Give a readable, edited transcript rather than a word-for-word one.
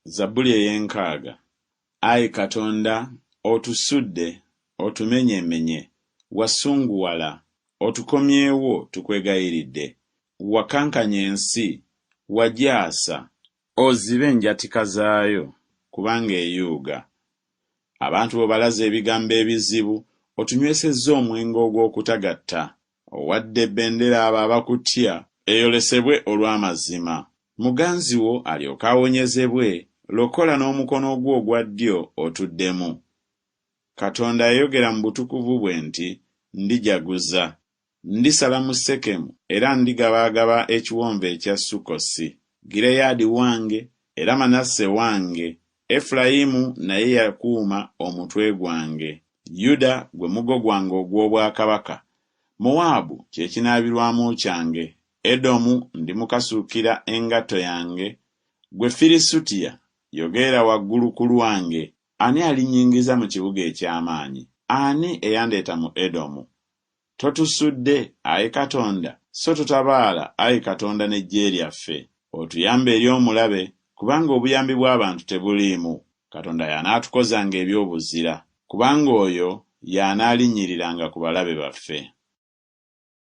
Zabbuli ey'enkaaga. Ayi Katonda, otusudde, otumenyemenye, wasunguwala, otukomyewo tukwegayiridde. Wakankanya ensi, wajaasa, ozibe enjatika zaayo, kubanga eyuuga. Abantu balaze ebigambo ebizibu, otunywesezza omwenge ogw'okutagatta. Owadde ebbendera abo abakutya, eyolesebwe olw'amazima. Muganzi wo alyoke awonyezebwe, lokola n'omukono gwo ogwa ddyo otuddemu. Katonda yayogera mu butukuvu bwe nti, ndijaguza, ndisala mu Sekemu era ndigabaagaba ekiwonvu ekya Sukkosi. Gireyaadi wange era Manasse wange, Efulayimu naye yakuuma omutwe gwange. Yuda gwe mugo gwange ogw'obwakabaka. Mowaabu kye kinaabirwamu kyange. Edomu ndimukasuukira engatto yange. Gwe Firisutiya, yogerera waggulu ku lwange. Ani alinnyingiza mu kibuga eky'amaanyi? Ani eyandeeta mu Edomu? Totusudde, Ayi Katonda, so tutabaala, Ayi Katonda n'eggye lyaffe. Otuyambe eri omulabe, kubanga obuyambi bw'abantu tebuliimu. Katonda y'anaatukozanga eby'obuzira, kubanga oyo y'anaalinnyiriranga ku balabe baffe.